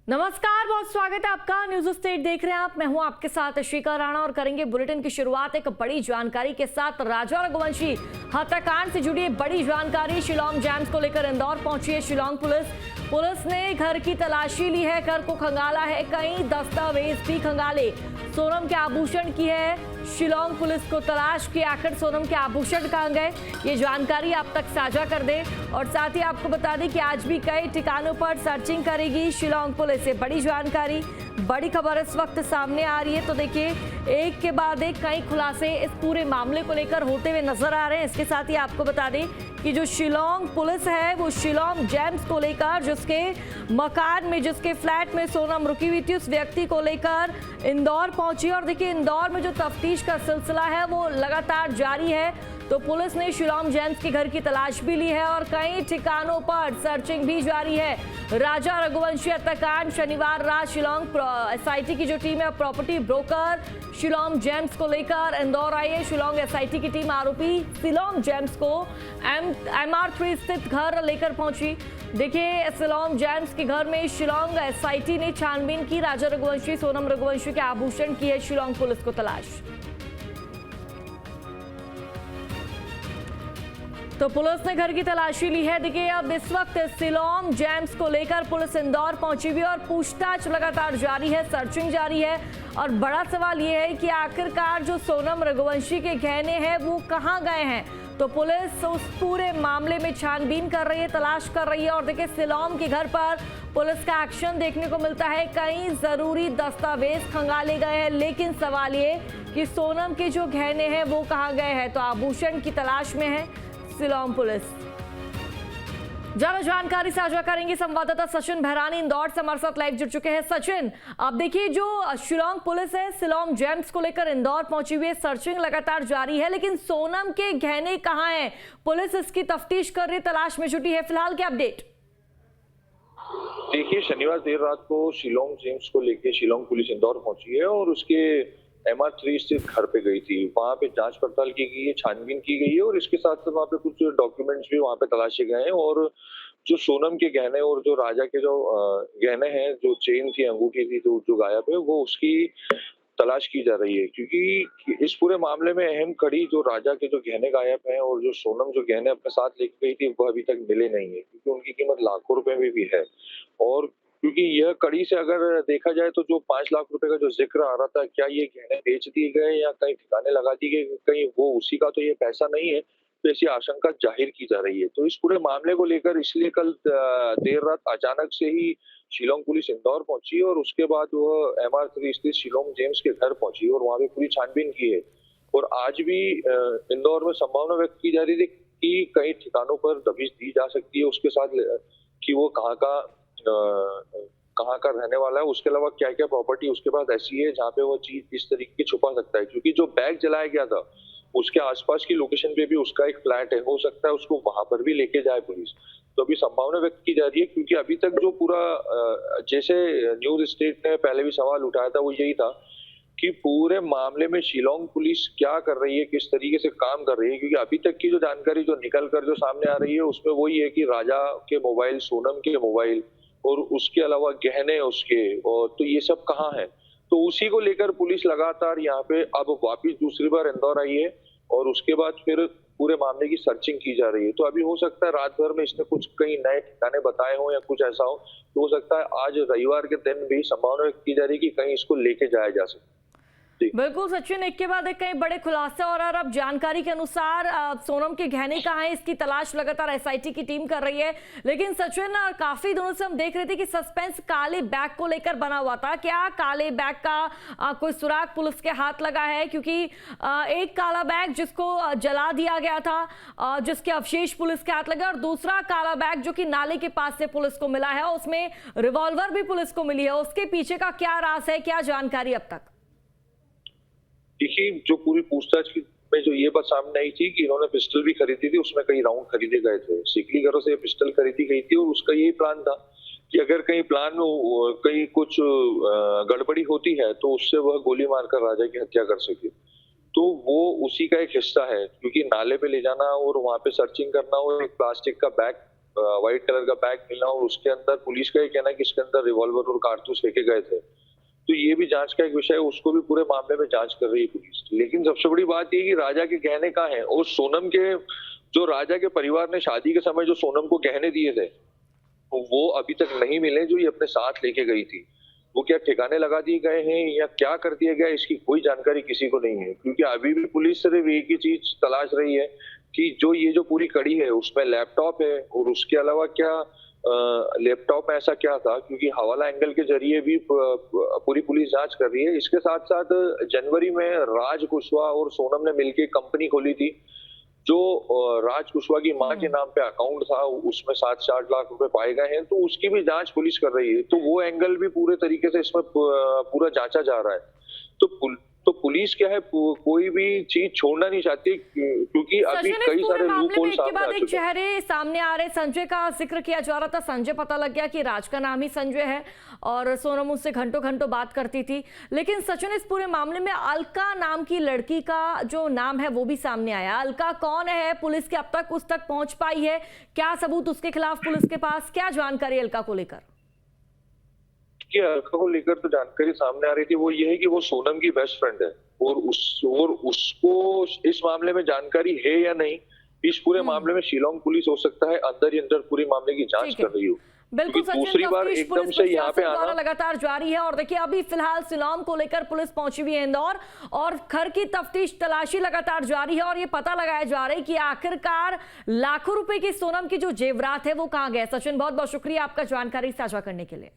नमस्कार, बहुत स्वागत है आपका। न्यूज स्टेट देख रहे हैं आप। मैं हूं आपके साथ श्रीका राणा और करेंगे बुलेटिन की शुरुआत एक बड़ी जानकारी के साथ। राजा रघुवंशी हत्याकांड से जुड़ी बड़ी जानकारी। शिलोंग जैम्स को लेकर इंदौर पहुंची है शिलोंग पुलिस ने घर की तलाशी ली है, घर को खंगाला है, कई दस्तावेज भी खंगाले। सोनम के आभूषण की है शिलोंग पुलिस को तलाश की। आखिर सोनम के आभूषण कहां गए, ये जानकारी आप तक साझा कर दें। और साथ ही आपको बता दें कि आज भी कई ठिकानों पर सर्चिंग करेगी शिलोंग पुलिस। से बड़ी जानकारी, बड़ी खबर इस वक्त सामने आ रही है। तो देखिए, एक के बाद एक कई खुलासे इस पूरे मामले को लेकर होते हुए नजर आ रहे हैं। इसके साथ ही आपको बता दें कि जो शिलोंग पुलिस है वो शिलोंग जैम्स को लेकर, जिसके मकान में, जिसके फ्लैट में सोनम रुकी हुई थी, उस व्यक्ति को लेकर इंदौर पहुंची। और देखिए, इंदौर में जो तफ्तीश का सिलसिला है वो लगातार जारी है। तो पुलिस ने शिलोंग जैम्स के घर की तलाश भी ली है और कई ठिकानों पर सर्चिंग भी जारी है। राजा रघुवंशी हत्याकांड शनिवार रात शिलोंग एसआईटी की जो टीम है, प्रॉपर्टी ब्रोकर शिलोंग जैम्स को लेकर इंदौर आई है। शिलोंग एसआईटी की टीम आरोपी शिलोंग जैम्स को MR3 स्थित घर लेकर पहुंची। देखिए, शिलोंग जैम्स के घर में शिलोंग एसआईटी ने छानबीन की। राजा रघुवंशी, सोनम रघुवंशी के आभूषण की है शिलोंग पुलिस को तलाश। तो पुलिस ने घर की तलाशी ली है। देखिए, अब इस वक्त शिलोंग जैम्स को लेकर पुलिस इंदौर पहुंची हुई है और पूछताछ लगातार जारी है, सर्चिंग जारी है। और बड़ा सवाल यह है कि आखिरकार जो सोनम रघुवंशी के गहने हैं वो कहां गए हैं। तो पुलिस उस पूरे मामले में छानबीन कर रही है, तलाश कर रही है। और देखिए, शिलोंग के घर पर पुलिस का एक्शन देखने को मिलता है। कई जरूरी दस्तावेज खंगाले गए हैं, लेकिन सवाल ये कि सोनम के जो गहने हैं वो कहां गए हैं। तो आभूषण की तलाश में है शिलोंग पुलिस। ज्यादा जानकारी साझा करेंगे संवाददाता सचिन बहरानी इंदौर से हमारे साथ लाइव जुड़ चुके हैं। सचिन, अब देखिए, जो शिलोंग पुलिस है शिलोंग जैम्स को लेकर इंदौर पहुंची हुई है, सर्चिंग लगातार जारी है, लेकिन सोनम के गहने कहां हैं? पुलिस इसकी तफ्तीश कर रही, तलाश में जुटी है। फिलहाल क्या अपडेट? देखिए, शनिवार देर रात को शिलोंग जेम्स को लेकर शिलोंग पुलिस इंदौर पहुंची है और उसके MR3 स्थित घर पे गई थी। वहां पे जांच पड़ताल की गई है, छानबीन की गई है और इसके साथ साथ वहां पे कुछ डॉक्यूमेंट्स भी वहां पे तलाशे गए हैं। और जो सोनम के गहने और जो राजा के जो गहने हैं, जो चेन थी, अंगूठी थी, जो गायब है, वो उसकी तलाश की जा रही है। क्योंकि इस पूरे मामले में अहम कड़ी जो राजा के जो गहने गायब हैं और जो सोनम जो गहने अपने साथ लेके गई थी वो अभी तक मिले नहीं है, क्योंकि उनकी कीमत लाखों रुपए में भी है। और क्योंकि यह कड़ी से अगर देखा जाए तो जो 5 लाख रुपए का जो जिक्र आ रहा था, क्या ये गहने बेच दिए गए या कहीं ठिकाने लगा दिए गए, कहीं वो उसी का तो ये पैसा नहीं है, तो ऐसी आशंका जाहिर की जा रही है। तो इस पूरे मामले को लेकर इसलिए कल देर रात अचानक से ही शिलोंग पुलिस इंदौर पहुंची और उसके बाद वो MR3 स्थित शिलोंग जेम्स के घर पहुंची और वहां पे पूरी छानबीन की है। और आज भी इंदौर में संभावना व्यक्त की जा रही थी कि कई ठिकानों पर दबिश दी जा सकती है उसके साथ, कि वो कहाँ का रहने वाला है, उसके अलावा क्या क्या प्रॉपर्टी उसके पास ऐसी है जहाँ पे वो चीज इस तरीके की छुपा सकता है। क्योंकि जो बैग जलाया गया था उसके आसपास की लोकेशन पे भी उसका एक फ्लैट है, हो सकता है उसको वहां पर भी लेके जाए पुलिस। तो अभी संभावना व्यक्त की जा रही है, क्योंकि अभी तक जो पूरा जैसे न्यूज स्टेट ने पहले भी सवाल उठाया था वो यही था कि पूरे मामले में शिलोंग पुलिस क्या कर रही है, किस तरीके से काम कर रही है। क्योंकि अभी तक की जो जानकारी जो निकल कर जो सामने आ रही है उसमें वही है कि राजा के मोबाइल, सोनम के मोबाइल और उसके अलावा गहने उसके, और तो ये सब कहाँ है। तो उसी को लेकर पुलिस लगातार यहाँ पे अब वापिस दूसरी बार इंदौर आई है और उसके बाद फिर पूरे मामले की सर्चिंग की जा रही है। तो अभी हो सकता है रात भर में इसने कुछ कई नए ठिकाने बताए हो या कुछ ऐसा हो, तो हो सकता है आज रविवार के दिन भी संभावना व्यक्त की जा रही है कि कहीं इसको लेके जाया जा सके। बिल्कुल सचिन, एक के बाद एक कई बड़े खुलासे। और अब जानकारी के अनुसार सोनम के गहने कहाँ हैं, इसकी तलाश लगातार एसआईटी की टीम कर रही है। लेकिन सचिन, काफी दिनों से हम देख रहे थे कि सस्पेंस काले बैग को लेकर बना हुआ था। क्या काले बैग का कोई सुराग पुलिस के हाथ लगा है? क्योंकि एक काला बैग जिसको जला दिया गया था, जिसके अवशेष पुलिस के हाथ लगे, और दूसरा काला बैग जो कि नाले के पास से पुलिस को मिला है, उसमें रिवॉल्वर भी पुलिस को मिली है। उसके पीछे का क्या राज है, क्या जानकारी अब तक? देखिए, जो पूरी पूछताछ में जो ये बात सामने आई थी कि इन्होंने पिस्टल भी खरीदी थी, उसमें कई राउंड खरीदे गए थे, सीकली घरों से पिस्टल खरीदी गई थी और उसका यही प्लान था कि अगर कहीं प्लान में कहीं कुछ गड़बड़ी होती है तो उससे वह गोली मारकर राजा की हत्या कर सके। तो वो उसी का एक हिस्सा है, क्योंकि नाले पे ले जाना और वहां पे सर्चिंग करना और एक प्लास्टिक का बैग व्हाइट कलर का बैग मिला और उसके अंदर पुलिस का ये कहना है कि इसके अंदर रिवॉल्वर और कारतूस फेंके गए थे। तो ये भी जांच का एक विषय है, उसको भी पूरे मामले में जांच कर रही है पुलिस। लेकिन सबसे बड़ी बात ये कि राजा के गहने कहाँ हैं, और सोनम के जो राजा के परिवार ने शादी के समय जो सोनम को गहने दिए थे वो अभी तक नहीं मिले, जो ये अपने साथ लेके गई थी। वो क्या ठिकाने लगा दिए गए हैं या क्या कर दिया गया, इसकी कोई जानकारी किसी को नहीं है, क्योंकि अभी भी पुलिस सिर्फ एक ही चीज तलाश रही है कि जो पूरी कड़ी है उसमें लैपटॉप है, और उसके अलावा क्या लैपटॉप में ऐसा क्या था, क्योंकि हवाला एंगल के जरिए भी पूरी पुलिस जांच कर रही है। इसके साथ साथ जनवरी में राज कुशवाहा और सोनम ने मिलकर कंपनी खोली थी, जो राज कुशवाहा की मां के नाम पे अकाउंट था, उसमें 7-8 लाख रुपए पाए गए हैं, तो उसकी भी जांच पुलिस कर रही है। तो वो एंगल भी पूरे तरीके से इसमें पूरा जांचा जा रहा है। तो पुलिस क्या है, कोई भी चीज छोड़ना नहीं चाहती, क्योंकि अभी कई सारे लूप होल सामने आ चुके हैं। चेहरे सामने आ रहे, संजय का जिक्र किया जा रहा था, संजय पता लग गया कि राज का नाम ही संजय है और सोनम उससे घंटों घंटों बात करती थी। लेकिन सचिन, इस पूरे मामले में अलका नाम की लड़की का जो नाम है वो भी सामने आया। अलका कौन है, पुलिस के अब तक उस तक पहुंच पाई है, क्या सबूत उसके खिलाफ पुलिस के पास, क्या जानकारी अलका को लेकर? कि अलका को लेकर तो जानकारी सामने आ रही थी, वो ये है कि वो सोनम की बेस्ट फ्रेंड है, और उसको इस मामले में जानकारी है या नहीं, इस पूरे मामले में शिलोंग पुलिस हो सकता है अंदर ही अंदर पूरी मामले की जांच कर रही हो। बिल्कुल सचिन, दूसरी बार एकदम से यहाँ पे आना लगातार जारी है। और देखिए, अभी फिलहाल शिलोंग को लेकर पुलिस पहुंची हुई है इंदौर, और घर की तफ्तीश तलाशी लगातार जारी है, और ये पता लगाया जा रहा है कि आखिरकार लाखों रुपए की सोनम की जो जेवरात है वो कहां गए। सचिन, बहुत बहुत शुक्रिया आपका जानकारी साझा करने के लिए।